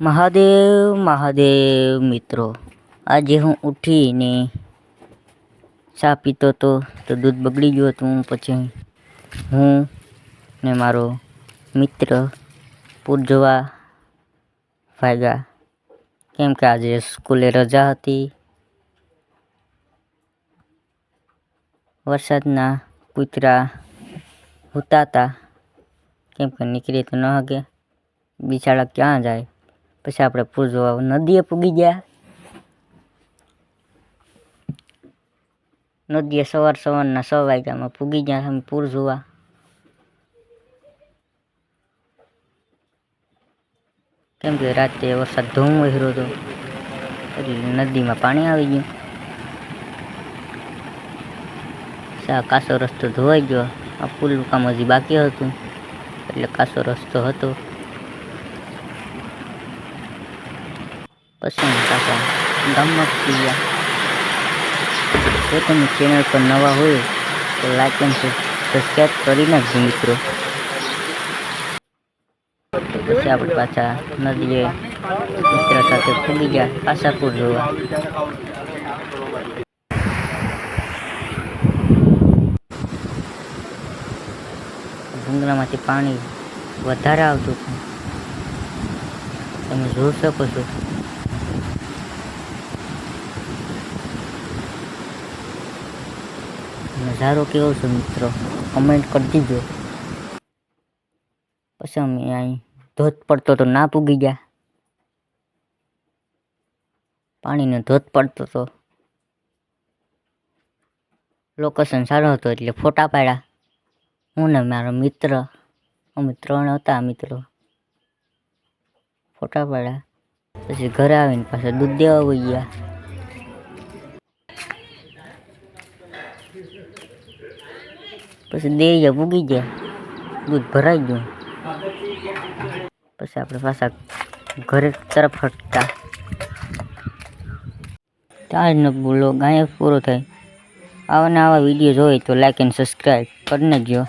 મહાદેવ મહાદેવ મિત્રો, આજે હું ઉઠીને ચા પીતો તો દૂધ બગડી ગયું હતું. પછી હું ને મારો મિત્ર પૂર જોવા ભાગ્યા, કેમ કે આજે સ્કૂલે રજા હતી. વરસાદના કૂતરા હોતા હતા, કેમ કે નીકળી તો ન શકે, બિચારા ક્યાં જાય. પછી આપણે પૂર જોવા નદીએ પૂગી ગયા. નદીએ સવારના 6 વાગ્યામાં પૂગી ગયા અમે પૂર જોવા. કેમ કે રાતે વરસાદ ધૂમ વહેરો હતો, એટલે નદીમાં પાણી આવી ગયું. કાચો રસ્તો ધોવાઈ ગયો. આ પુલનું કામ હજી બાકી હતું, એટલે કાચો રસ્તો હતો. પછી અમે પાછા ગામમાં પૂગી ગયા. જો તમે ચેનલ પર નવા હોય તો લાઈક અને સબસ્ક્રાઈબ કરી નાખજો મિત્રો. પછી આપણે પાછા નદીએ મિત્ર સાથે પૂગી ગયા પાછા પૂર જોવા. ડુંગરામાંથી પાણી વધારે આવતું હતું, તમે જોઈ શકો છો. નજારો કેવો છે મિત્રો, કમેન્ટ કરી દીજો. પછી અમે અહીં ધોધ પડતો તો ના પૂગી ગયા. પાણીનો ધોધ પડતો તો લોકેશન સારું હતું, એટલે ફોટા પાડ્યા. હું ને મારો મિત્ર, અમે 3 હતા મિત્રો. ફોટા પાડ્યા. પછી ઘરે આવીને પાછા દૂધ દેવા વહી ગયા. પછી દેરિયા પૂગી ગયા, દૂધ ભરાઈ ગયું. પછી આપણે પાછા ઘરે તરફ હટતા. ત્યાં જ બોલો ગાયબ પૂરો થાય. આવા વિડીયો જોઈએ તો લાઈક અને સબસ્ક્રાઈબ કરી નાખજો.